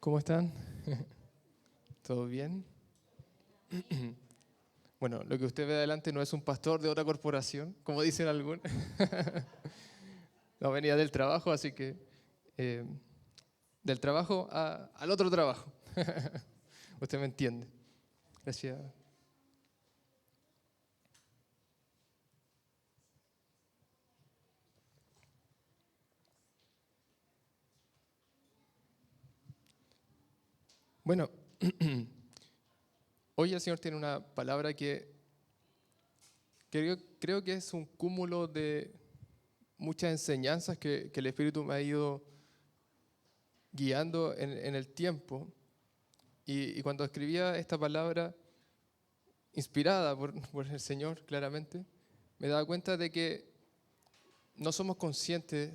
¿Cómo están? ¿Todo bien? Bueno, lo que usted ve adelante no es un pastor de otra corporación, como dicen algunos. No, venía del trabajo, así que del trabajo al otro trabajo. Usted me entiende. Gracias. Bueno, hoy el Señor tiene una palabra que creo que es un cúmulo de muchas enseñanzas que el Espíritu me ha ido guiando en el tiempo. Y cuando escribía esta palabra, inspirada por el Señor, claramente, me daba cuenta de que no somos conscientes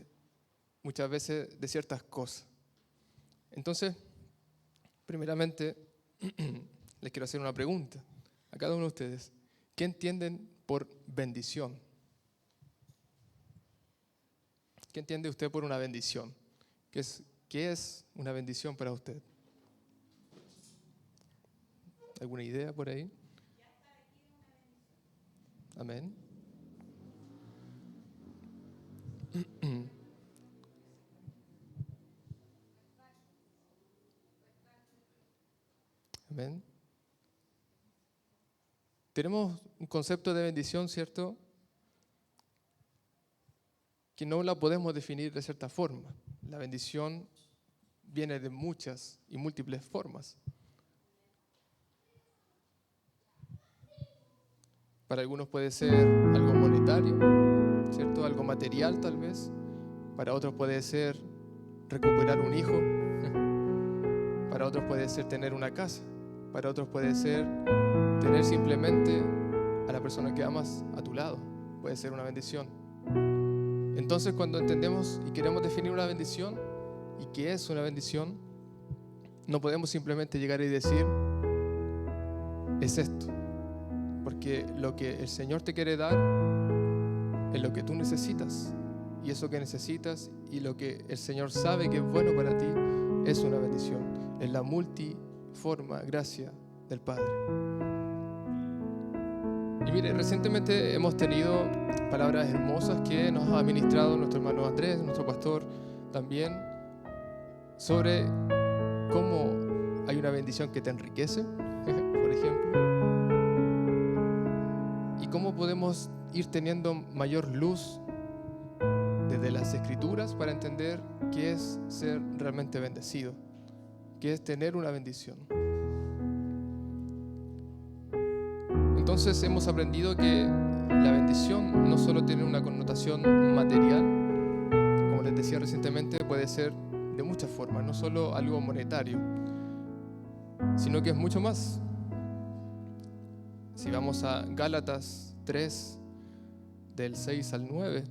muchas veces de ciertas cosas. Entonces, primeramente, les quiero hacer una pregunta a cada uno de ustedes. ¿Qué entienden por bendición? ¿Qué entiende usted por una bendición? ¿Qué es una bendición para usted? ¿Alguna idea por ahí? Amén. Amén. Tenemos un concepto de bendición, ¿cierto? Que no la podemos definir de cierta forma. La bendición viene de muchas y múltiples formas. Para algunos puede ser algo monetario, ¿cierto? Algo material tal vez. Para otros puede ser recuperar un hijo. Para otros puede ser tener una casa. Para otros puede ser tener simplemente a la persona que amas a tu lado. Puede ser una bendición. Entonces, cuando entendemos y queremos definir una bendición y qué es una bendición, no podemos simplemente llegar y decir, es esto. Porque lo que el Señor te quiere dar es lo que tú necesitas. Y eso que necesitas y lo que el Señor sabe que es bueno para ti es una bendición. Es la multiforme gracia del Padre. Y mire, recientemente hemos tenido palabras hermosas que nos ha ministrado nuestro hermano Andrés, nuestro pastor también, sobre cómo hay una bendición que te enriquece, por ejemplo, y cómo podemos ir teniendo mayor luz desde las Escrituras para entender qué es ser realmente bendecido, qué es tener una bendición. Entonces hemos aprendido que la bendición no solo tiene una connotación material, como les decía recientemente, puede ser de muchas formas, no solo algo monetario, sino que es mucho más. Si vamos a Gálatas 3, del 6 al 9,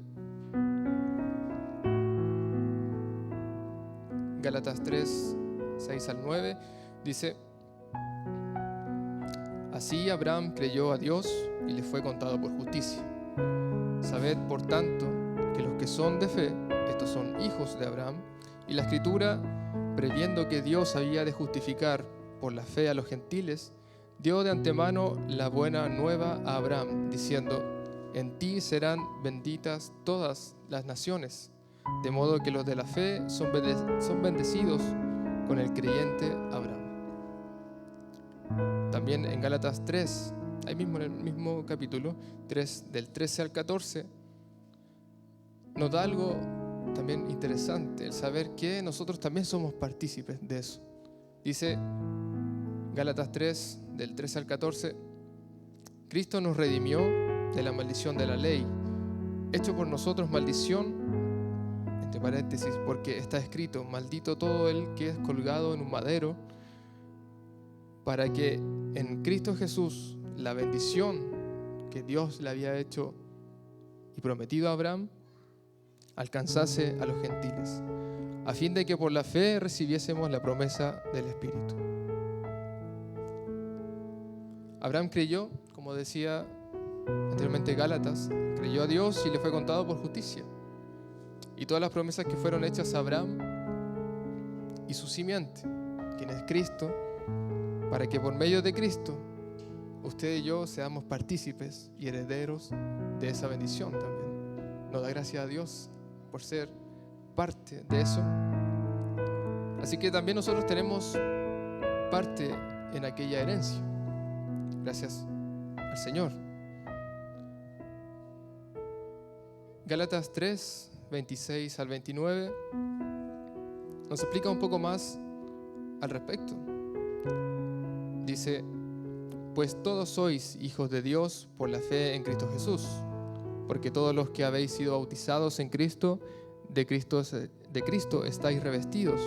Gálatas 3, 6 al 9, dice: Así Abraham creyó a Dios y le fue contado por justicia. Sabed, por tanto, que los que son de fe, estos son hijos de Abraham, y la Escritura, previendo que Dios había de justificar por la fe a los gentiles, dio de antemano la buena nueva a Abraham, diciendo: En ti serán benditas todas las naciones, de modo que los de la fe son bendecidos con el creyente Abraham. También en Gálatas 3, ahí mismo en el mismo capítulo 3, del 13 al 14, nos da algo también interesante, el saber que nosotros también somos partícipes de eso. Dice Gálatas 3, del 13 al 14, Cristo nos redimió de la maldición de la ley, hecho por nosotros maldición, entre paréntesis, porque está escrito: maldito todo el que es colgado en un madero, para que en Cristo Jesús la bendición que Dios le había hecho y prometido a Abraham alcanzase a los gentiles, a fin de que por la fe recibiésemos la promesa del Espíritu. Abraham creyó, como decía anteriormente Gálatas, creyó a Dios y le fue contado por justicia. Y todas las promesas que fueron hechas a Abraham y su simiente. quien es Cristo, para que por medio de Cristo usted y yo seamos partícipes y herederos de esa bendición también. Nos da gracias a Dios por ser parte de eso. Así que también nosotros tenemos parte en aquella herencia, gracias al Señor. Gálatas 3, 26 al 29 nos explica un poco más al respecto. Dice: pues todos sois hijos de Dios por la fe en Cristo Jesús, porque todos los que habéis sido bautizados en Cristo, de Cristo estáis revestidos.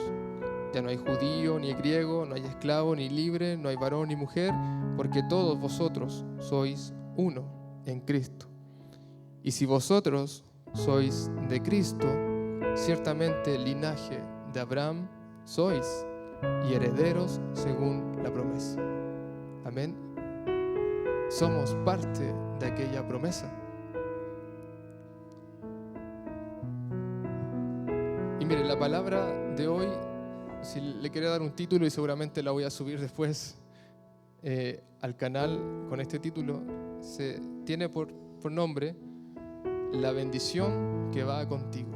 Ya no hay judío ni griego, no hay esclavo ni libre, no hay varón ni mujer, porque todos vosotros sois uno en Cristo. Y si vosotros sois de Cristo, ciertamente linaje de Abraham sois, y herederos según la promesa. Amén. Somos parte de aquella promesa. Y miren, la palabra de hoy, si le quería dar un título, y seguramente la voy a subir después al canal con este título, se tiene por nombre la bendición que va contigo.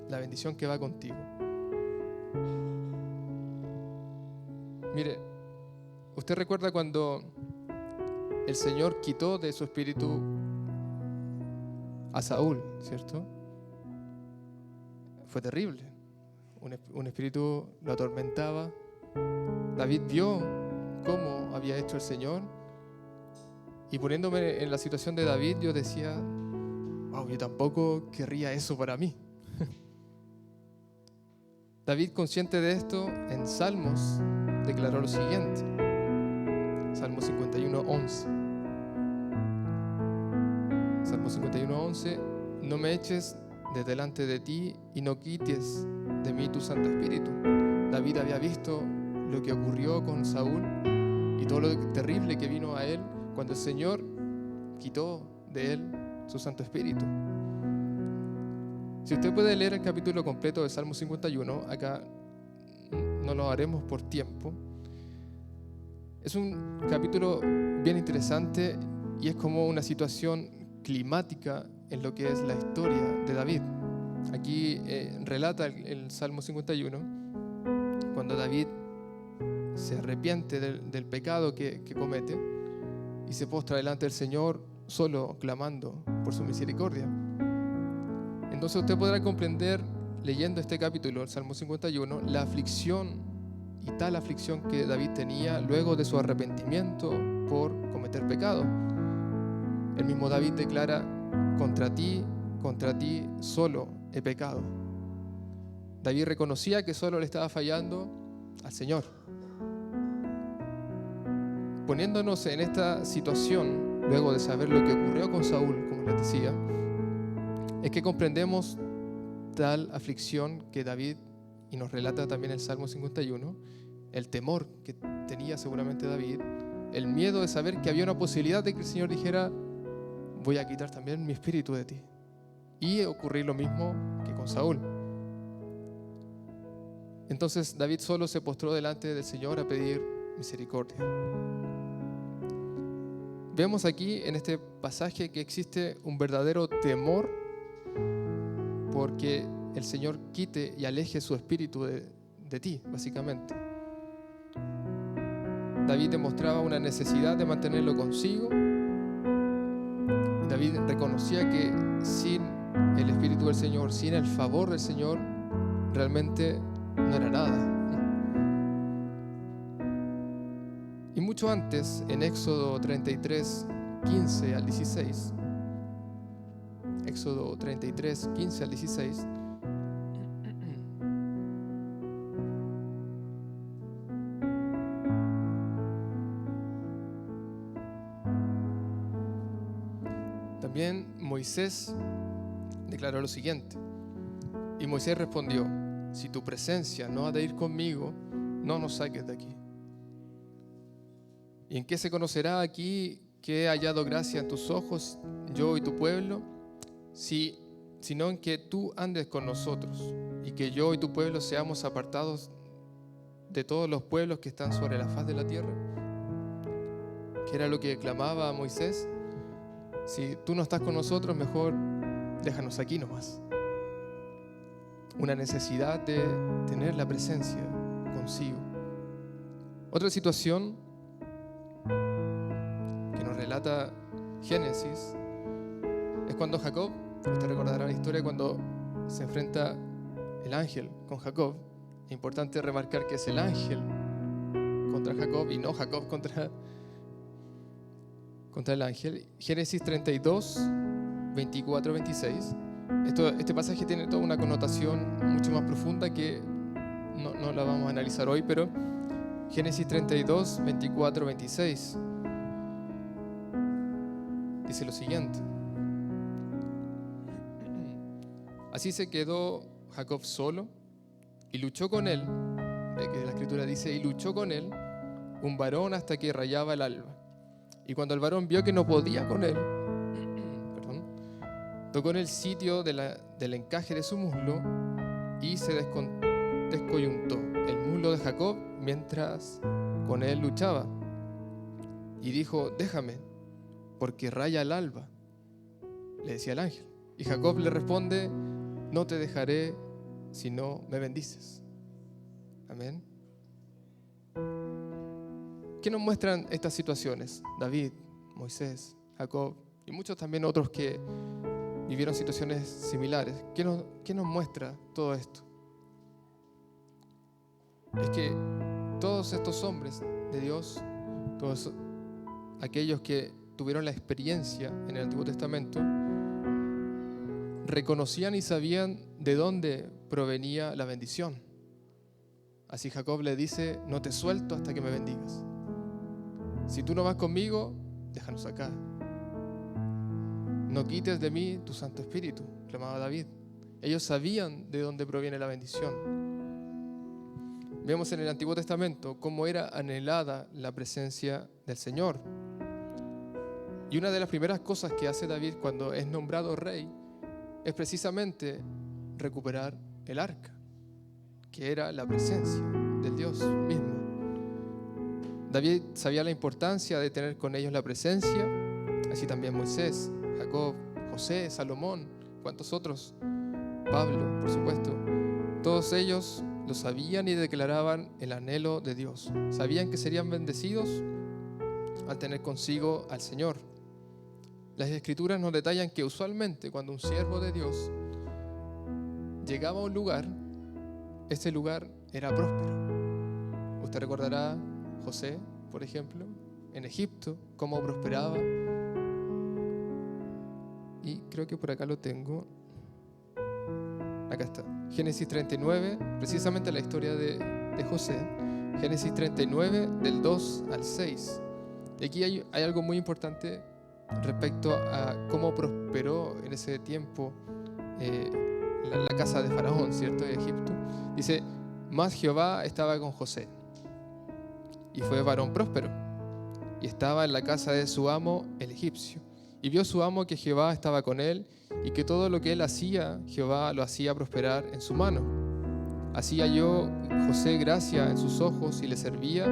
La bendición que va contigo. Mire, usted recuerda cuando el Señor quitó de su espíritu a Saúl, ¿cierto? Fue terrible. Un espíritu lo atormentaba. David vio cómo había hecho el Señor, y poniéndome en la situación de David, yo decía: wow, yo tampoco querría eso para mí. David, consciente de esto, en Salmos declaró lo siguiente. Salmo 51:11. Salmo 51:11: no me eches de delante de ti y no quites de mí tu Santo Espíritu. David había visto lo que ocurrió con Saúl y todo lo terrible que vino a él cuando el Señor quitó de él su Santo Espíritu. Si usted puede leer el capítulo completo de Salmo 51, acá no lo haremos por tiempo. Es un capítulo bien interesante y es como una situación climática en lo que es la historia de David. Aquí relata el Salmo 51 cuando David se arrepiente del pecado que comete y se postra delante del Señor solo clamando por su misericordia. Entonces usted podrá comprender, leyendo este capítulo, el Salmo 51, la aflicción y tal aflicción que David tenía luego de su arrepentimiento por cometer pecado. El mismo David declara: contra ti solo he pecado. David reconocía que solo le estaba fallando al Señor. Poniéndonos en esta situación, luego de saber lo que ocurrió con Saúl, como les decía, es que comprendemos tal aflicción que David, y nos relata también el Salmo 51, el temor que tenía seguramente David, el miedo de saber que había una posibilidad de que el Señor dijera: voy a quitar también mi espíritu de ti. Y ocurrir lo mismo que con Saúl. Entonces David solo se postró delante del Señor a pedir misericordia. Vemos aquí en este pasaje que existe un verdadero temor porque el Señor quite y aleje su espíritu de ti, básicamente. David demostraba una necesidad de mantenerlo consigo. David reconocía que sin el Espíritu del Señor, sin el favor del Señor, realmente no era nada. Y mucho antes, en Éxodo 33, 15 al 16, Éxodo 33, 15 al 16, también Moisés declaró lo siguiente. Y Moisés respondió: si tu presencia no ha de ir conmigo, no nos saques de aquí. ¿Y en qué se conocerá aquí que he hallado gracia en tus ojos, yo y tu pueblo? Sino en que tú andes con nosotros y que yo y tu pueblo seamos apartados de todos los pueblos que están sobre la faz de la tierra, que era lo que clamaba Moisés. Si tú no estás con nosotros, mejor déjanos aquí nomás. Una necesidad de tener la presencia consigo. Otra situación que nos relata Génesis es cuando Jacob, usted recordará la historia, cuando se enfrenta el ángel con Jacob. Es importante remarcar que es el ángel contra Jacob y no Jacob contra el ángel. Génesis 32, 24, 26. Este pasaje tiene toda una connotación mucho más profunda que no la vamos a analizar hoy, pero Génesis 32, 24, 26 dice lo siguiente: así se quedó Jacob solo y luchó con él, ve que la escritura dice, y luchó con él un varón hasta que rayaba el alba. Y cuando el varón vio que no podía con él, tocó en el sitio del encaje de su muslo y se descoyuntó el muslo de Jacob mientras con él luchaba. Y dijo, déjame, porque raya el alba, le decía el ángel. Y Jacob le responde, no te dejaré si no me bendices. Amén. ¿Qué nos muestran estas situaciones? David, Moisés, Jacob y muchos también otros que vivieron situaciones similares. ¿Qué nos muestra todo esto? Es que todos estos hombres de Dios, todos aquellos que tuvieron la experiencia en el Antiguo Testamento, reconocían y sabían de dónde provenía la bendición. Así Jacob le dice, no te suelto hasta que me bendigas. Si tú no vas conmigo, déjanos acá. No quites de mí tu Santo Espíritu, clamaba David. Ellos sabían de dónde proviene la bendición. Vemos en el Antiguo Testamento cómo era anhelada la presencia del Señor. Y una de las primeras cosas que hace David cuando es nombrado rey es precisamente recuperar el arca, que era la presencia del Dios mismo. David sabía la importancia de tener con ellos la presencia, así también Moisés, Jacob, José, Salomón, cuantos otros, Pablo, por supuesto. Todos ellos lo sabían y declaraban el anhelo de Dios. Sabían que serían bendecidos al tener consigo al Señor. Las Escrituras nos detallan que usualmente cuando un siervo de Dios llegaba a un lugar, ese lugar era próspero. Usted recordará José, por ejemplo, en Egipto, cómo prosperaba. Y creo que por acá lo tengo. Acá está. Génesis 39, precisamente la historia de José. Génesis 39, del 2 al 6. Y aquí hay algo muy importante respecto a cómo prosperó en ese tiempo la casa de Faraón, ¿cierto? De Egipto. Dice, mas Jehová estaba con José, y fue varón próspero, y estaba en la casa de su amo el egipcio. Y vio su amo que Jehová estaba con él, y que todo lo que él hacía, Jehová lo hacía prosperar en su mano. Así halló José gracia en sus ojos y le servía,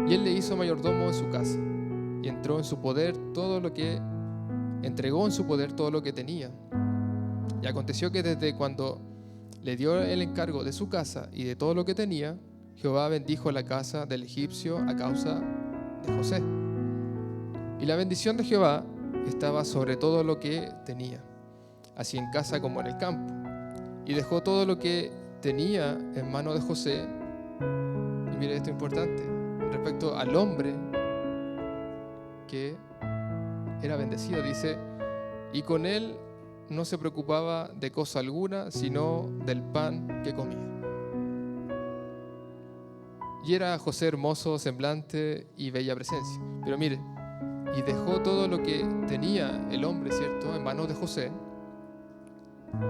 y él le hizo mayordomo en su casa, y entregó en su poder todo lo que tenía. Y aconteció que desde cuando le dio el encargo de su casa y de todo lo que tenía, Jehová bendijo la casa del egipcio a causa de José. Y la bendición de Jehová estaba sobre todo lo que tenía, así en casa como en el campo. Y dejó todo lo que tenía en mano de José. Y mire esto importante, respecto al hombre que era bendecido, dice, y con él no se preocupaba de cosa alguna, sino del pan que comía. Y era José hermoso semblante y bella presencia. Pero mire, y dejó todo lo que tenía el hombre, ¿cierto?, en manos de José.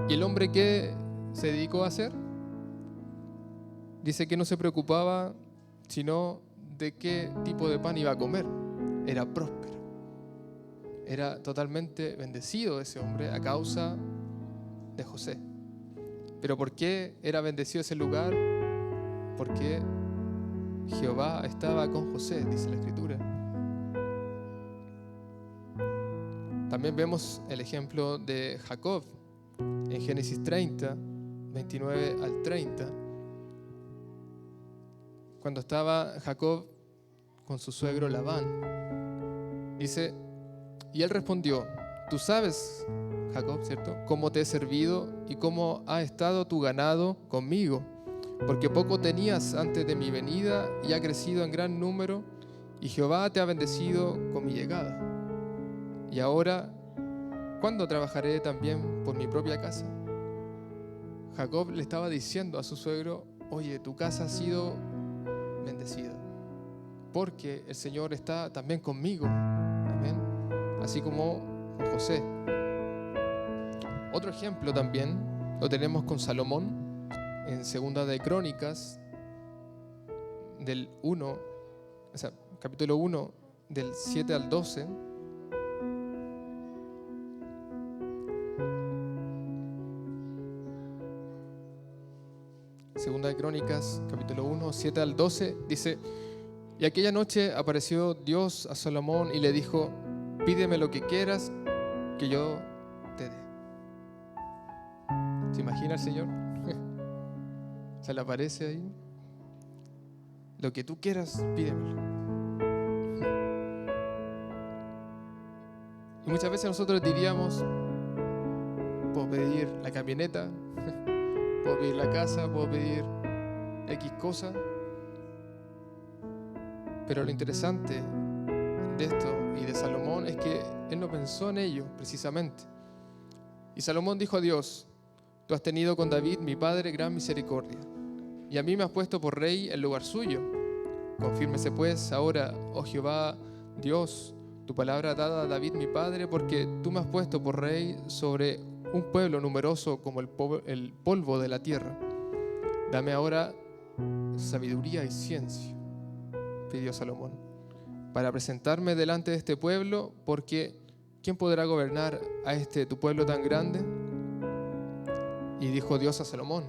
¿Y el hombre qué se dedicó a hacer? Dice que no se preocupaba sino de qué tipo de pan iba a comer. Era próspero. Era totalmente bendecido ese hombre a causa de José. ¿Pero por qué era bendecido ese lugar? Porque Jehová estaba con José, dice la Escritura. También vemos el ejemplo de Jacob en Génesis 30, 29 al 30. Cuando estaba Jacob con su suegro Labán, dice, y él respondió, tú sabes, Jacob, ¿cierto?, cómo te he servido y cómo ha estado tu ganado conmigo, porque poco tenías antes de mi venida y ha crecido en gran número, y Jehová te ha bendecido con mi llegada. Y ahora, ¿cuándo trabajaré también por mi propia casa? Jacob le estaba diciendo a su suegro, oye, tu casa ha sido bendecida, porque el Señor está también conmigo. Amén. Así como con José. Otro ejemplo también lo tenemos con Salomón en Segunda de Crónicas, del 1, capítulo 1, del 7 al 12. Segunda de Crónicas, capítulo 1, 7 al 12, dice, y aquella noche apareció Dios a Salomón y le dijo, pídeme lo que quieras que yo te dé. ¿Se imagina el Señor? Se le aparece ahí. Lo que tú quieras, pídemelo. Y muchas veces nosotros diríamos, puedo pedir la camioneta, puedo pedir la casa, puedo pedir X cosa. Pero lo interesante de esto y de Salomón es que él no pensó en ello precisamente. Y Salomón dijo a Dios, tú has tenido con David, mi padre, gran misericordia, y a mí me has puesto por rey en lugar suyo. Confírmese pues ahora, oh Jehová, Dios, tu palabra dada a David, mi padre, porque tú me has puesto por rey sobre un pueblo numeroso como el polvo de la tierra. Dame ahora sabiduría y ciencia, pidió Salomón, para presentarme delante de este pueblo, porque ¿quién podrá gobernar a este tu pueblo tan grande? Y dijo Dios a Salomón,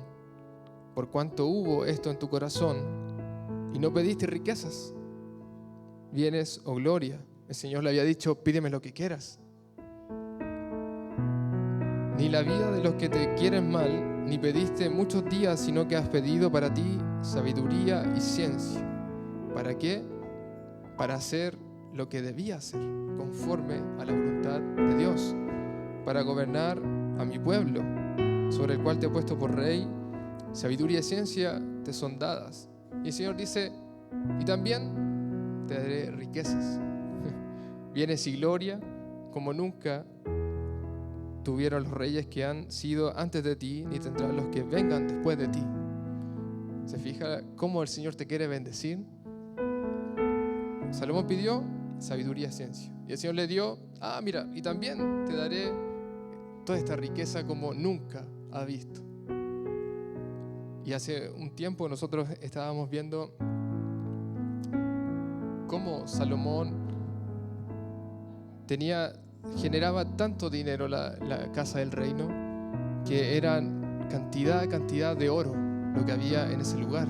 por cuanto hubo esto en tu corazón y no pediste riquezas, bienes o gloria, el Señor le había dicho, pídeme lo que quieras, ni la vida de los que te quieren mal, ni pediste muchos días, sino que has pedido para ti sabiduría y ciencia. ¿Para qué? Para hacer lo que debía hacer, conforme a la voluntad de Dios, para gobernar a mi pueblo, sobre el cual te he puesto por rey. Sabiduría y ciencia te son dadas. Y el Señor dice, y también te daré riquezas, bienes y gloria, como nunca tuvieron los reyes que han sido antes de ti, ni tendrán los que vengan después de ti. ¿Se fija cómo el Señor te quiere bendecir? Salomón pidió sabiduría y ciencia, y el Señor le dio, mira, y también te daré toda esta riqueza como nunca has visto. Y hace un tiempo nosotros estábamos viendo cómo Salomón generaba tanto dinero la casa del reino, que eran cantidad de oro lo que había en ese lugar.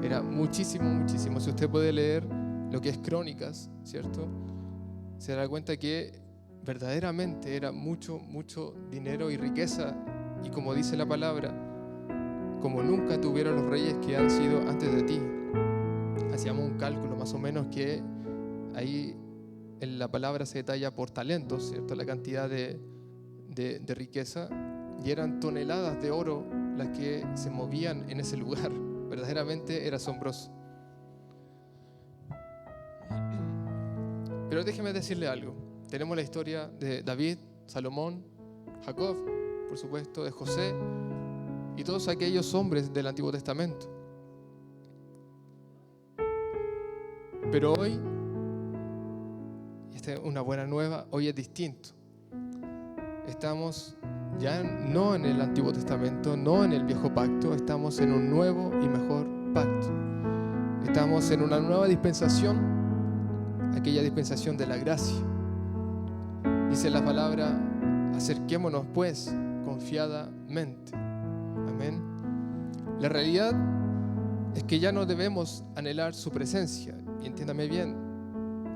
Era muchísimo, muchísimo. Si usted puede leer lo que es Crónicas, ¿cierto?, se dará cuenta que verdaderamente era mucho, mucho dinero y riqueza. Y como dice la palabra, como nunca tuvieron los reyes que han sido antes de ti. Hacíamos un cálculo más o menos que ahí en la palabra se detalla por talentos, ¿cierto?, la cantidad de riqueza, y eran toneladas de oro las que se movían en ese lugar. Verdaderamente era asombroso. Pero déjeme decirle algo. Tenemos la historia de David, Salomón, Jacob, por supuesto, de José y todos aquellos hombres del Antiguo Testamento. Pero hoy, y esta es una buena nueva, hoy es distinto. Estamos ya no en el Antiguo Testamento, no en el Viejo Pacto, estamos en un nuevo y mejor pacto. Estamos en una nueva dispensación, aquella dispensación de la gracia. Dice la palabra, acerquémonos pues confiadamente. Amén. La realidad es que ya no debemos anhelar su presencia, y entiéndame bien,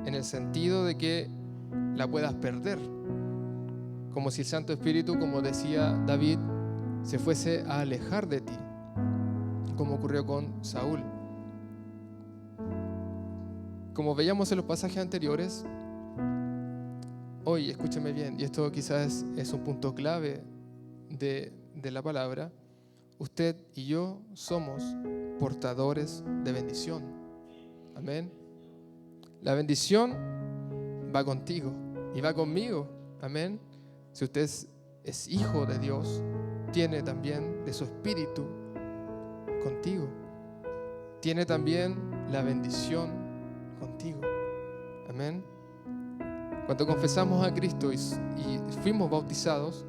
en el sentido de que la puedas perder, como si el Santo Espíritu, como decía David, se fuese a alejar de ti, como ocurrió con Saúl. Como veíamos en los pasajes anteriores, hoy, escúchame bien, y esto quizás es un punto clave de la palabra, usted y yo somos portadores de bendición. Amén. La bendición va contigo y va conmigo. Amén. Si usted es hijo de Dios, tiene también de su espíritu contigo. Tiene también la bendición contigo. Amén. Cuando confesamos a Cristo y fuimos bautizados,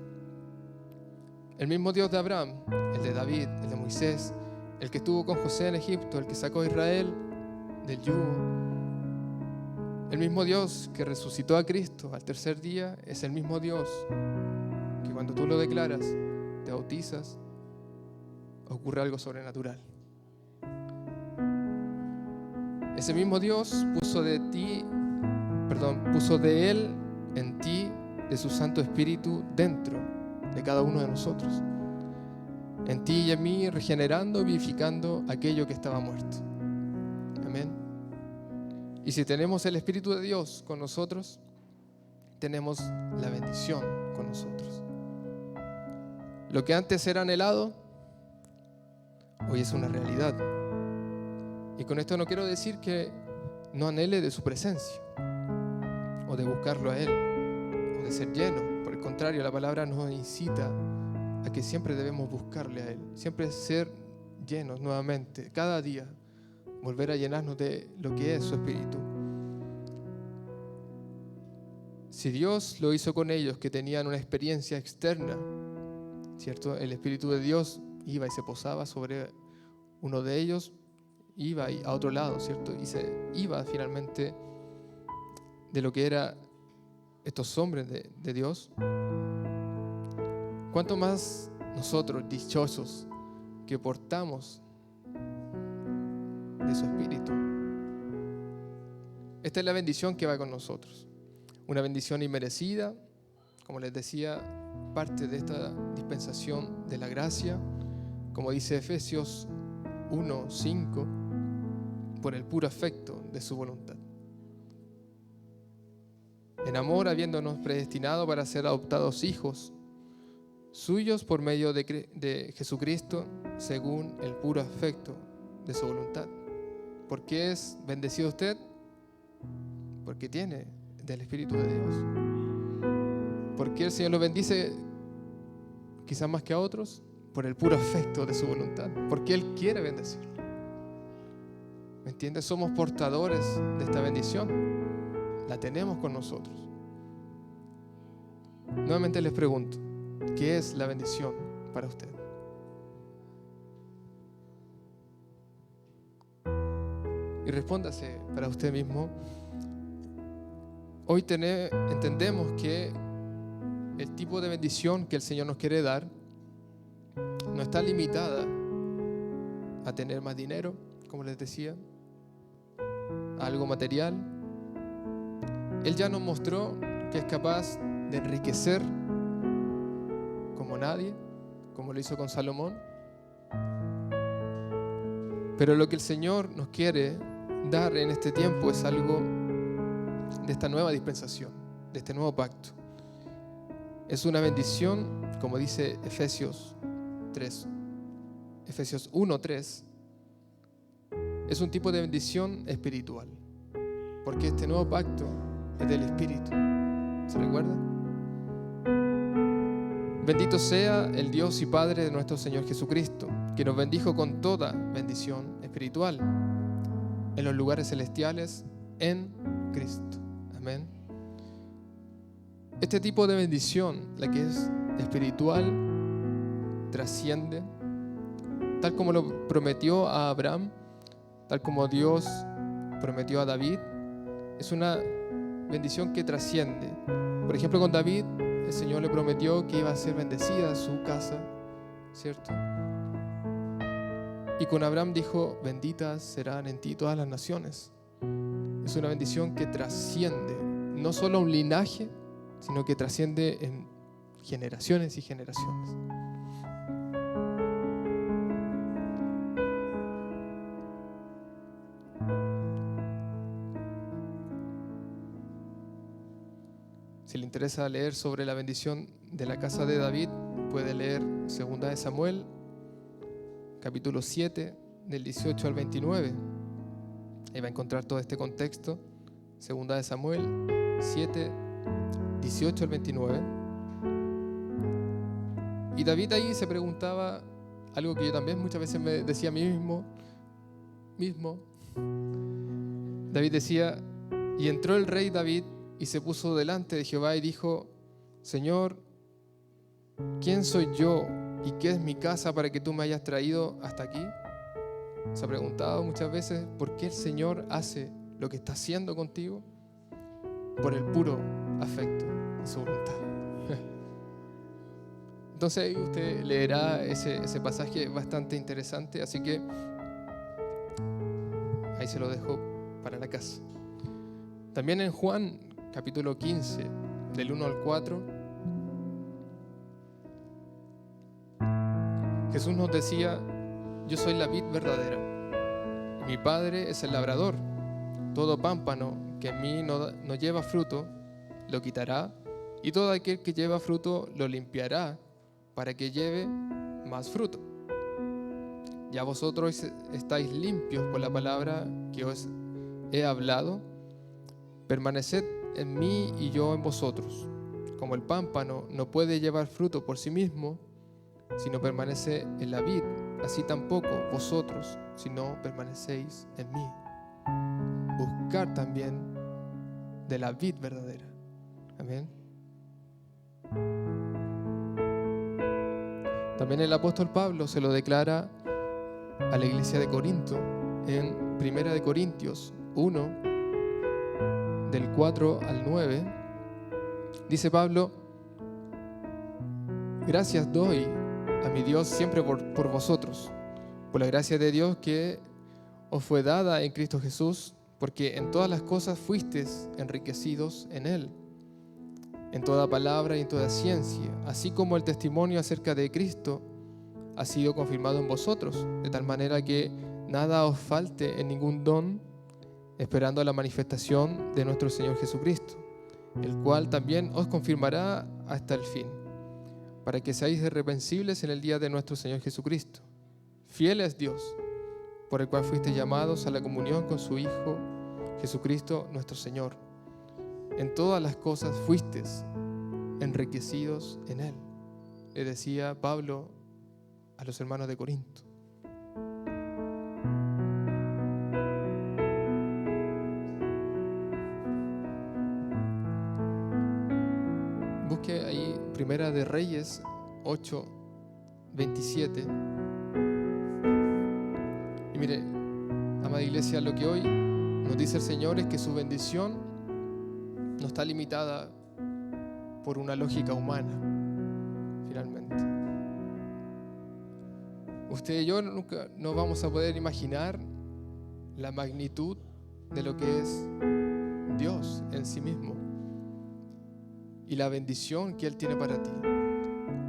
el mismo Dios de Abraham, el de David, el de Moisés, el que estuvo con José en Egipto, el que sacó a Israel del yugo, el mismo Dios que resucitó a Cristo al tercer día, es el mismo Dios que cuando tú lo declaras, te bautizas, ocurre algo sobrenatural. Ese mismo Dios puso de Él en ti, de su Santo Espíritu dentro de cada uno de nosotros, en ti y en mí, regenerando y vivificando aquello que estaba muerto. Amén. Y si tenemos el Espíritu de Dios con nosotros, tenemos la bendición con nosotros. Lo que antes era anhelado, hoy es una realidad. Y con esto no quiero decir que no anhele de su presencia, o de buscarlo a Él, o de ser lleno. Por el contrario, la palabra nos incita a que siempre debemos buscarle a Él, siempre ser llenos nuevamente, cada día, volver a llenarnos de lo que es su Espíritu. Si Dios lo hizo con ellos que tenían una experiencia externa, ¿cierto? El Espíritu de Dios iba y se posaba sobre uno de ellos, iba a otro lado, ¿cierto? Y se iba finalmente de lo que eran estos hombres de Dios. ¿Cuánto más nosotros, dichosos, que portamos de su Espíritu? Esta es la bendición que va con nosotros. Una bendición inmerecida, como les decía, parte de esta dispensación de la gracia, como dice Efesios 1:5, por el puro afecto de su voluntad. En amor, habiéndonos predestinado para ser adoptados hijos suyos por medio de Jesucristo, según el puro afecto de su voluntad. ¿Por qué es bendecido usted? Porque tiene del Espíritu de Dios. ¿Por qué el Señor lo bendice quizás más que a otros? Por el puro afecto de su voluntad. Porque Él quiere bendecirlo. ¿Me entiendes? Somos portadores de esta bendición. La tenemos con nosotros. Nuevamente les pregunto, ¿qué es la bendición para usted? Y respóndase para usted mismo. Hoy entendemos que el tipo de bendición que el Señor nos quiere dar no está limitada a tener más dinero, como les decía, a algo material. Él ya nos mostró que es capaz de enriquecer como nadie, como lo hizo con Salomón. Pero lo que el Señor nos quiere dar en este tiempo es algo de esta nueva dispensación, de este nuevo pacto. Es una bendición, como dice Efesios 1:3. Es un tipo de bendición espiritual, porque este nuevo pacto es del Espíritu. ¿Se recuerda? Bendito sea el Dios y Padre de nuestro Señor Jesucristo, que nos bendijo con toda bendición espiritual en los lugares celestiales en Cristo. Amén. Este tipo de bendición, la que es espiritual, trasciende, tal como lo prometió a Abraham, tal como Dios prometió a David. Es una bendición que trasciende. Por ejemplo, con David, el Señor le prometió que iba a ser bendecida su casa, ¿cierto? Y con Abraham dijo: benditas serán en ti todas las naciones. Es una bendición que trasciende no solo a un linaje, sino que trasciende en generaciones y generaciones. Si le interesa leer sobre la bendición de la casa de David, puede leer 2 de Samuel, capítulo 7, del 18 al 29. Ahí va a encontrar todo este contexto. 2 de Samuel 7, 18 al 29. Y David ahí se preguntaba algo que yo también muchas veces me decía a mí mismo. David decía: y entró el rey David y se puso delante de Jehová y dijo: Señor, ¿quién soy yo y qué es mi casa para que tú me hayas traído hasta aquí? Se ha preguntado muchas veces por qué el Señor hace lo que está haciendo contigo. Por el puro afecto de su voluntad. Entonces ahí usted leerá ese pasaje bastante interesante, así que ahí se lo dejo para la casa. También en Juan capítulo 15, del 1 al 4, Jesús nos decía: yo soy la vid verdadera, y mi Padre es el labrador. Todo pámpano que en mí no lleva fruto, lo quitará, y todo aquel que lleva fruto lo limpiará, para que lleve más fruto. Ya vosotros estáis limpios por la palabra que os he hablado. Permaneced en mí y yo en vosotros. Como el pámpano no puede llevar fruto por sí mismo, si no permanece en la vid, así tampoco vosotros, si no permanecéis en mí. Buscar también de la vid verdadera. Amén. También el apóstol Pablo se lo declara a la iglesia de Corinto en 1 Corintios 1, del 4 al 9. Dice Pablo: gracias doy a mi Dios siempre por vosotros, por la gracia de Dios que os fue dada en Cristo Jesús, porque en todas las cosas fuisteis enriquecidos en Él, en toda palabra y en toda ciencia, así como el testimonio acerca de Cristo ha sido confirmado en vosotros, de tal manera que nada os falte en ningún don, esperando la manifestación de nuestro Señor Jesucristo, el cual también os confirmará hasta el fin, para que seáis irreprensibles en el día de nuestro Señor Jesucristo. Fiel es Dios, por el cual fuisteis llamados a la comunión con su Hijo, Jesucristo nuestro Señor. En todas las cosas fuisteis enriquecidos en Él, le decía Pablo a los hermanos de Corinto. Busque ahí Primera de Reyes 8, 27. Y mire, amada iglesia, lo que hoy nos dice el Señor es que su bendición no está limitada por una lógica humana, finalmente. Usted y yo nunca nos vamos a poder imaginar la magnitud de lo que es Dios en sí mismo y la bendición que Él tiene para ti.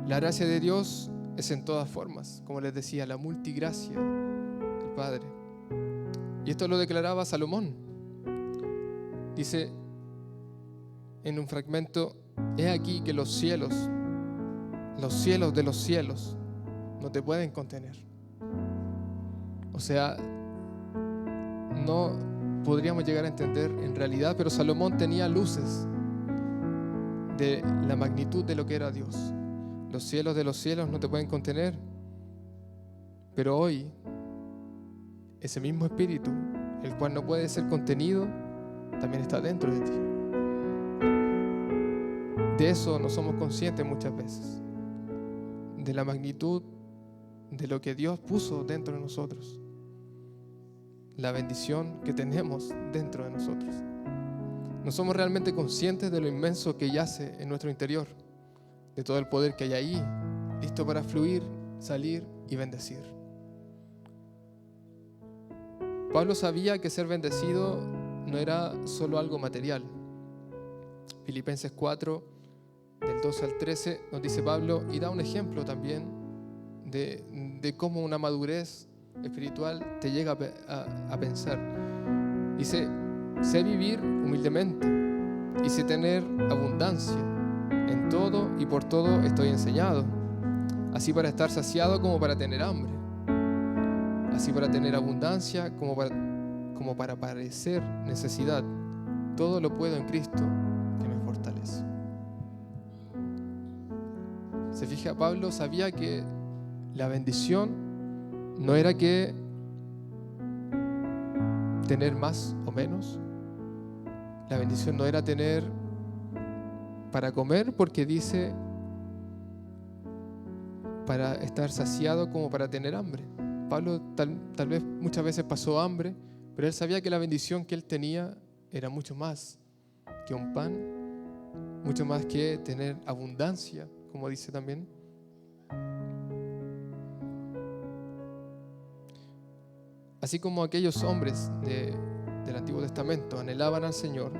La gracia de Dios es en todas formas, como les decía, la multigracia del Padre. Y esto lo declaraba Salomón. Dice en un fragmento: he aquí que los cielos de los cielos no te pueden contener. O sea, no podríamos llegar a entender en realidad, pero Salomón tenía luces de la magnitud de lo que era Dios. Los cielos de los cielos no te pueden contener, pero hoy ese mismo espíritu, el cual no puede ser contenido, también está dentro de ti. De eso no somos conscientes muchas veces, de la magnitud de lo que Dios puso dentro de nosotros, la bendición que tenemos dentro de nosotros. No somos realmente conscientes de lo inmenso que yace en nuestro interior, de todo el poder que hay ahí, listo para fluir, salir y bendecir. Pablo sabía que ser bendecido no era solo algo material. Filipenses 4, del 12 al 13, nos dice Pablo, y da un ejemplo también de cómo una madurez espiritual te llega a pensar. Dice, sé vivir humildemente y sé tener abundancia. En todo y por todo estoy enseñado, así para estar saciado como para tener hambre, así para tener abundancia como para padecer necesidad. Todo lo puedo en Cristo que me fortalece. Se fija, Pablo sabía que la bendición no era que tener más o menos. La bendición no era tener para comer, porque dice para estar saciado como para tener hambre. Pablo tal vez muchas veces pasó hambre, pero él sabía que la bendición que él tenía era mucho más que un pan, mucho más que tener abundancia, como dice también. Así como aquellos hombres del Antiguo Testamento anhelaban al Señor,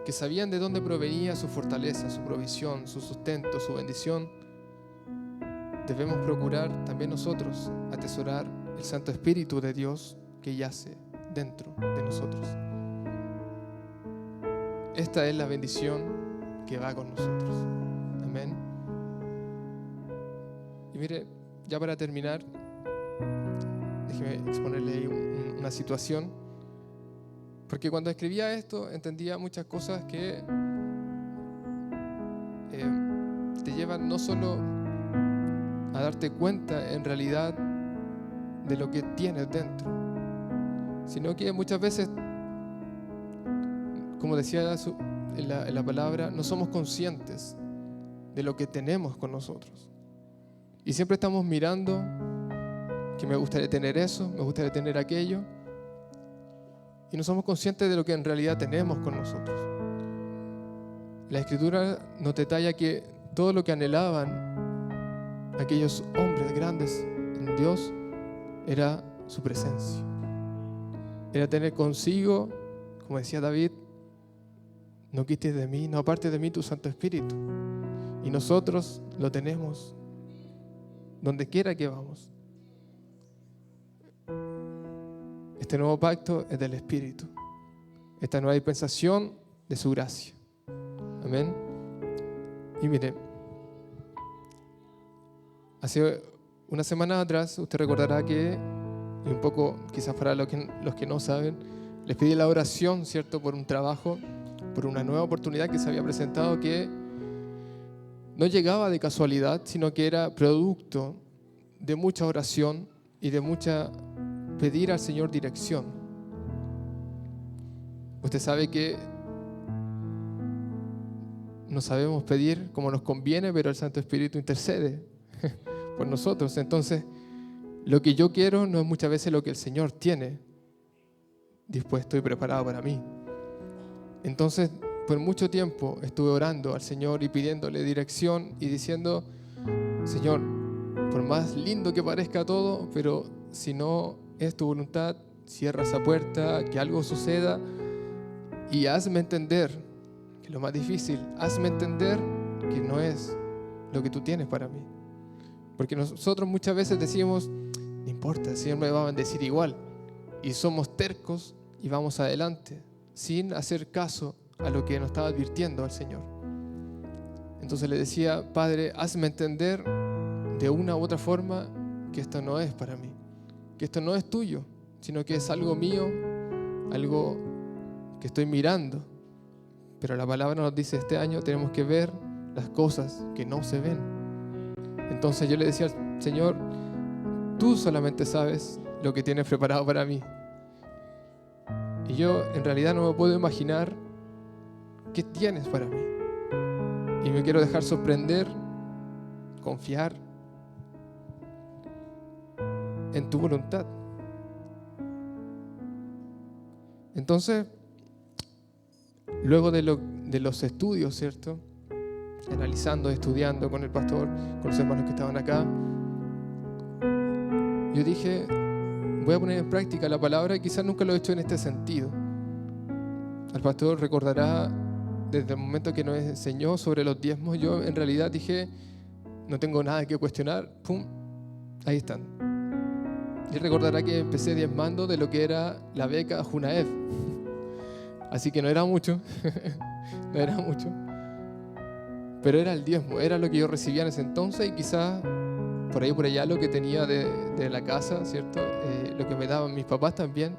que sabían de dónde provenía su fortaleza, su provisión, su sustento, su bendición, debemos procurar también nosotros atesorar el Santo Espíritu de Dios que yace dentro de nosotros. Esta es la bendición que va con nosotros. Amén. Y mire, ya para terminar, déjeme exponerle ahí una situación, porque cuando escribía esto entendía muchas cosas que te llevan no solo a darte cuenta en realidad de lo que tienes dentro, sino que muchas veces, como decía en la palabra, no somos conscientes de lo que tenemos con nosotros. Y siempre estamos mirando que me gustaría tener eso, me gustaría tener aquello, y no somos conscientes de lo que en realidad tenemos con nosotros. La Escritura nos detalla que todo lo que anhelaban aquellos hombres grandes en Dios era su presencia. Era tener consigo, como decía David, no quites de mí, no apartes de mí tu Santo Espíritu. Y nosotros lo tenemos donde quiera que vamos. Este nuevo pacto es del Espíritu. Esta nueva dispensación de su gracia. Amén. Y mire, hace una semana atrás usted recordará que, y un poco quizás para los que no saben, les pedí la oración, ¿cierto?, por un trabajo, por una nueva oportunidad que se había presentado, que no llegaba de casualidad, sino que era producto de mucha oración y de mucha pedir al Señor dirección. Usted sabe que no sabemos pedir como nos conviene, pero el Santo Espíritu intercede por nosotros. Entonces, lo que yo quiero no es muchas veces lo que el Señor tiene dispuesto y preparado para mí. Entonces, por mucho tiempo estuve orando al Señor y pidiéndole dirección y diciendo, Señor, por más lindo que parezca todo, pero si no es tu voluntad, cierra esa puerta, que algo suceda y hazme entender, que es lo más difícil, hazme entender que no es lo que tú tienes para mí. Porque nosotros muchas veces decimos, no importa, el Señor me va a bendecir igual. Y somos tercos y vamos adelante, sin hacer caso a lo que nos estaba advirtiendo el Señor. Entonces le decía, Padre, hazme entender de una u otra forma que esto no es para mí, que esto no es tuyo, sino que es algo mío, algo que estoy mirando. Pero la palabra nos dice, este año tenemos que ver las cosas que no se ven. Entonces yo le decía al Señor, tú solamente sabes lo que tienes preparado para mí. Y yo en realidad no me puedo imaginar qué tienes para mí. Y me quiero dejar sorprender, confiar en tu voluntad. Entonces, luego de los estudios, ¿cierto?, analizando, estudiando con el pastor, con los hermanos que estaban acá, yo dije, voy a poner en práctica la palabra y quizás nunca lo he hecho en este sentido. El pastor recordará desde el momento que nos enseñó sobre los diezmos, yo en realidad dije, no tengo nada que cuestionar, pum, ahí están. Y recordará que empecé diezmando de lo que era la beca Junaed. Así que no era mucho, no era mucho, pero era el diezmo, era lo que yo recibía en ese entonces y quizás por ahí por allá lo que tenía de la casa, ¿cierto? Lo que me daban mis papás también,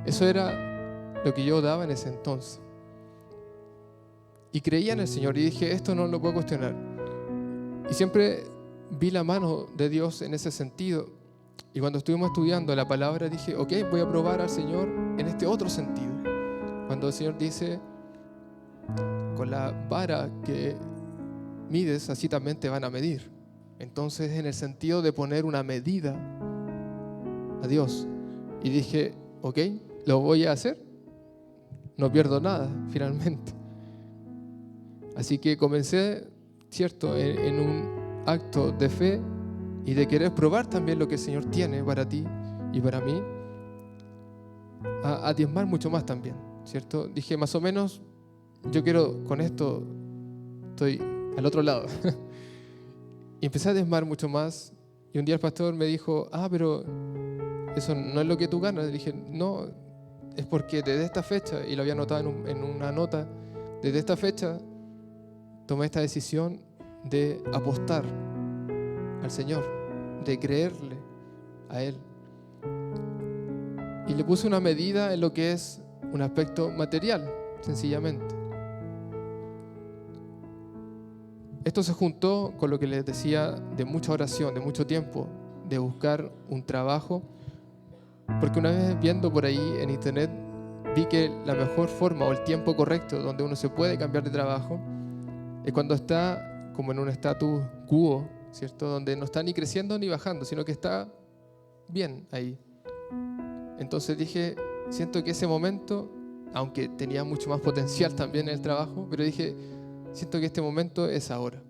eso era lo que yo daba en ese entonces. Y creía en el Señor y dije, esto no lo puedo cuestionar. Y siempre vi la mano de Dios en ese sentido. Y cuando estuvimos estudiando la palabra dije, ok, voy a probar al Señor en este otro sentido. Cuando el Señor dice, con la vara que mides, así también te van a medir. Entonces, en el sentido de poner una medida a Dios. Y dije, ok, lo voy a hacer. No pierdo nada, finalmente. Así que comencé, ¿cierto?, en un acto de fe y de querer probar también lo que el Señor tiene para ti y para mí, a diezmar mucho más también, ¿cierto? Dije, más o menos, yo quiero, con esto, estoy al otro lado. Y empecé a diezmar mucho más. Y un día el pastor me dijo, pero eso no es lo que tú ganas. Le dije, no, es porque desde esta fecha, y lo había anotado en una nota, desde esta fecha tomé esta decisión de apostar al Señor, de creerle a Él. Y le puse una medida en lo que es un aspecto material, sencillamente. Esto se juntó con lo que les decía de mucha oración, de mucho tiempo, de buscar un trabajo, porque una vez viendo por ahí en internet vi que la mejor forma o el tiempo correcto donde uno se puede cambiar de trabajo es cuando está como en un status quo, ¿cierto? Donde no está ni creciendo ni bajando, sino que está bien ahí. Entonces dije, siento que ese momento, aunque tenía mucho más potencial también en el trabajo, pero dije, siento que este momento es ahora.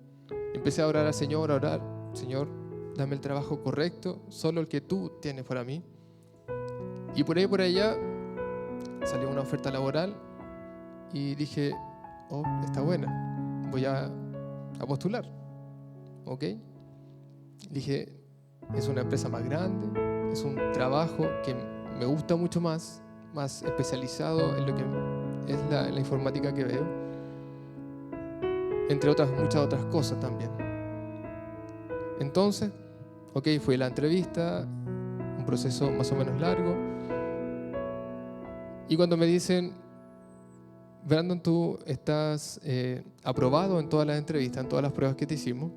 Empecé a orar al Señor, a orar, Señor, dame el trabajo correcto, solo el que tú tienes para mí. Y por ahí por allá salió una oferta laboral y dije, está buena, voy a postular, ¿ok? Dije, es una empresa más grande, es un trabajo que me gusta mucho más especializado en lo que es la informática que veo, entre otras, muchas otras cosas también. Entonces, ok, fue la entrevista, un proceso más o menos largo, y cuando me dicen, Brandon, tú estás aprobado en todas las entrevistas, en todas las pruebas que te hicimos,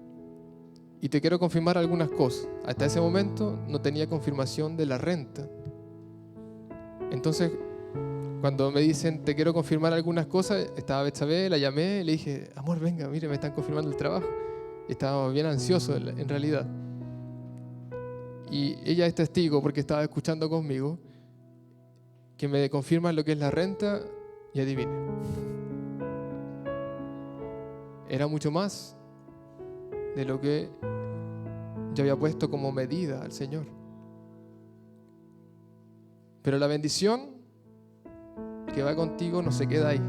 y te quiero confirmar algunas cosas. Hasta ese momento no tenía confirmación de la renta. Entonces, cuando me dicen, te quiero confirmar algunas cosas, estaba Betsabé, la llamé, le dije, amor, venga, mire, me están confirmando el trabajo. Estaba bien ansioso en realidad. Y ella es testigo porque estaba escuchando conmigo que me confirman lo que es la renta y adivine. Era mucho más de lo que yo había puesto como medida al Señor. Pero la bendición que va contigo no se queda ahí.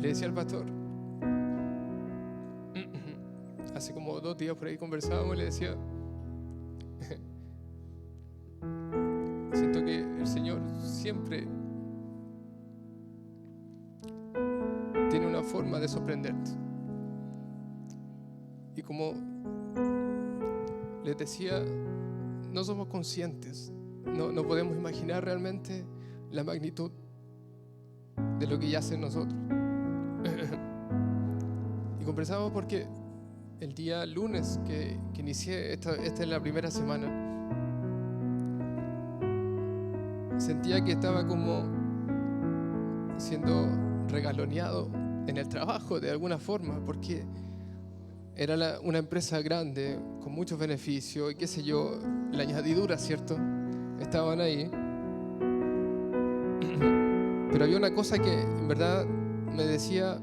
Le decía al pastor, hace como 2 días por ahí conversábamos y le decía, siento que el Señor siempre tiene una forma de sorprenderte. Y como les decía, no somos conscientes, no podemos imaginar realmente la magnitud de lo que ya hace en nosotros. Y conversamos porque el día lunes que inicié, esta es la primera semana, sentía que estaba como siendo regaloneado en el trabajo de alguna forma, porque era una empresa grande, con muchos beneficios y qué sé yo, la añadidura, ¿cierto? Estaban ahí. Pero había una cosa que en verdad me decía,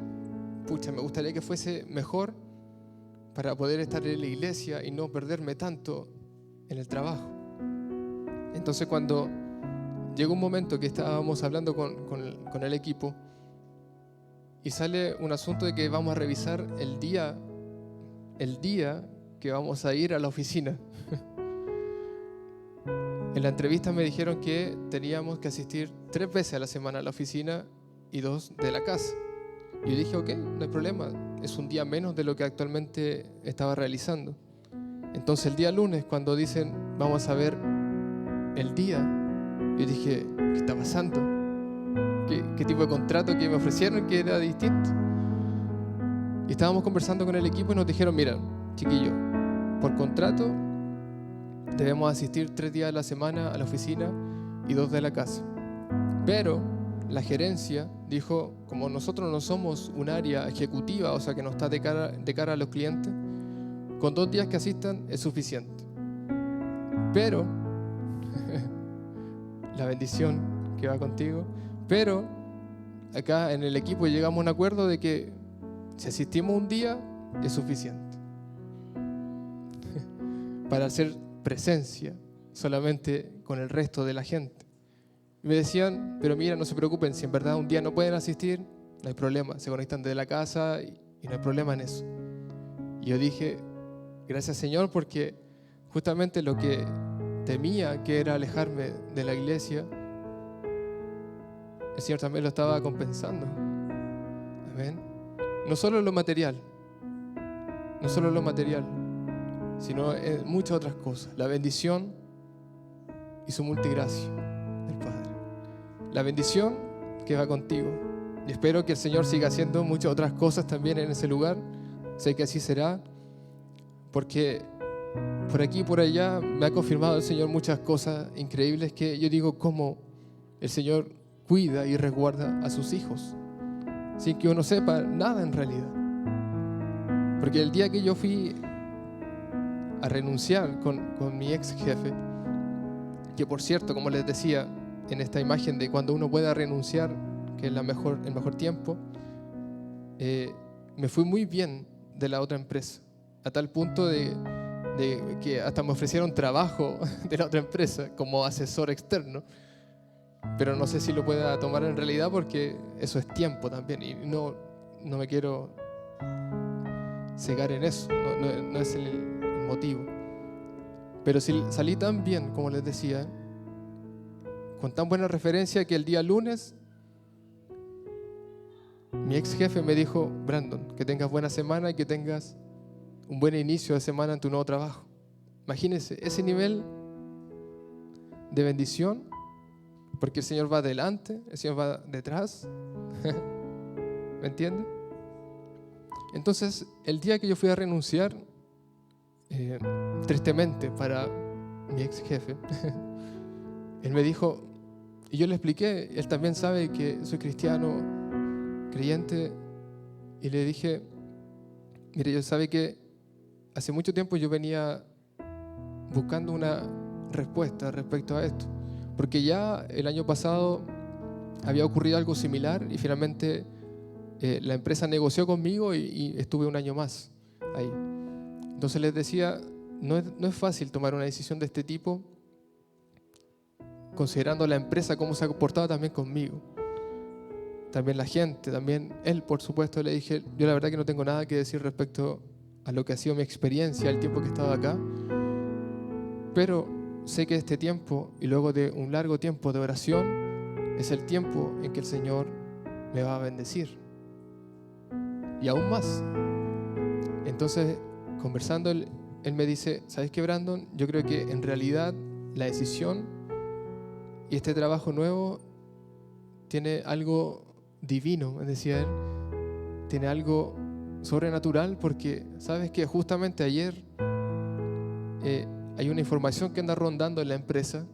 pucha, me gustaría que fuese mejor para poder estar en la iglesia y no perderme tanto en el trabajo. Entonces cuando llegó un momento que estábamos hablando con el equipo y sale un asunto de que vamos a revisar el día que vamos a ir a la oficina. En la entrevista me dijeron que teníamos que asistir 3 veces a la semana a la oficina y 2 de la casa. Y yo dije, ok, no hay problema, es un día menos de lo que actualmente estaba realizando. Entonces el día lunes, cuando dicen, vamos a ver el día, yo dije, ¿qué está pasando? ¿Qué tipo de contrato que me ofrecieron que era distinto? Y estábamos conversando con el equipo y nos dijeron, mira, chiquillos, por contrato debemos asistir 3 días a la semana a la oficina y 2 de la casa. Pero la gerencia dijo, como nosotros no somos un área ejecutiva, o sea que no está de cara a los clientes, con 2 días que asistan es suficiente. Pero, la bendición que va contigo, pero acá en el equipo llegamos a un acuerdo de que si asistimos un día es suficiente para hacer presencia solamente con el resto de la gente. Y me decían, pero mira, no se preocupen, si en verdad un día no pueden asistir, no hay problema, se conectan desde la casa y no hay problema en eso. Y yo dije, gracias Señor, porque justamente lo que temía, que era alejarme de la iglesia, el Señor también lo estaba compensando. Amén. No solo lo material, sino en muchas otras cosas. La bendición y su multigracia del Padre. La bendición que va contigo. Y espero que el Señor siga haciendo muchas otras cosas también en ese lugar. Sé que así será, porque por aquí y por allá me ha confirmado el Señor muchas cosas increíbles que yo digo cómo el Señor cuida y resguarda a sus hijos sin que uno sepa nada en realidad. Porque el día que yo fui a renunciar con mi ex jefe, que por cierto, como les decía en esta imagen de cuando uno pueda renunciar, que es el mejor tiempo, me fui muy bien de la otra empresa, a tal punto de que hasta me ofrecieron trabajo de la otra empresa como asesor externo, pero no sé si lo pueda tomar en realidad porque eso es tiempo también y no me quiero cegar en eso, no es el motivo. Pero si salí tan bien, como les decía, con tan buena referencia, que el día lunes mi ex jefe me dijo, Brandon, que tengas buena semana y que tengas un buen inicio de semana en tu nuevo trabajo. Imagínense ese nivel de bendición, porque el Señor va adelante, el Señor va detrás. ¿Me entienden? Entonces, el día que yo fui a renunciar, tristemente para mi ex jefe, él me dijo, y yo le expliqué, él también sabe que soy cristiano, creyente, y le dije, mire, yo sabe que hace mucho tiempo yo venía buscando una respuesta respecto a esto, porque ya el año pasado había ocurrido algo similar y finalmente la empresa negoció conmigo y estuve un año más ahí. Entonces les decía, no es fácil tomar una decisión de este tipo, considerando la empresa cómo se ha comportado también conmigo, también la gente, también él, por supuesto. Le dije, yo la verdad que no tengo nada que decir respecto a lo que ha sido mi experiencia, el tiempo que he estado acá, pero sé que este tiempo y luego de un largo tiempo de oración es el tiempo en que el Señor me va a bendecir y aún más. Entonces, conversando, él me dice, ¿sabes qué, Brandon? Yo creo que en realidad la decisión y este trabajo nuevo tiene algo divino, me decía él, tiene algo sobrenatural, porque sabes que justamente ayer hay una información que anda rondando en la empresa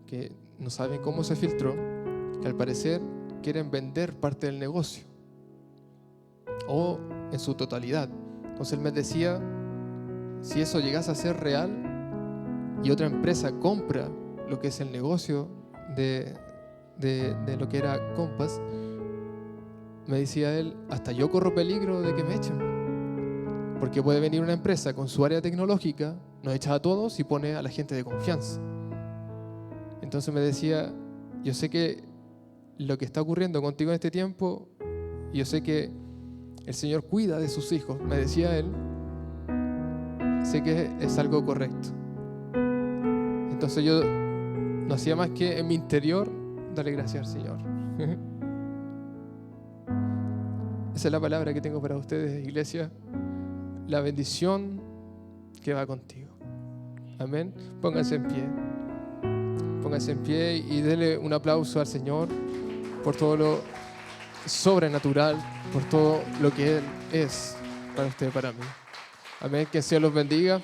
que no saben cómo se filtró, que al parecer quieren vender parte del negocio. o en su totalidad. Entonces él me decía, si eso llegase a ser real y otra empresa compra lo que es el negocio de lo que era Compass, me decía él, hasta yo corro peligro de que me echen. Porque puede venir una empresa con su área tecnológica, nos echa a todos y pone a la gente de confianza. Entonces me decía, yo sé que lo que está ocurriendo contigo en este tiempo, yo sé que el Señor cuida de sus hijos, me decía él, sé que es algo correcto. Entonces yo no hacía más que en mi interior darle gracias al Señor. Esa es la palabra que tengo para ustedes, iglesia. La bendición que va contigo. Amén. Pónganse en pie. Pónganse en pie y denle un aplauso al Señor por todo lo sobrenatural, por todo lo que Él es para usted y para mí. Amén. Que el Señor los bendiga.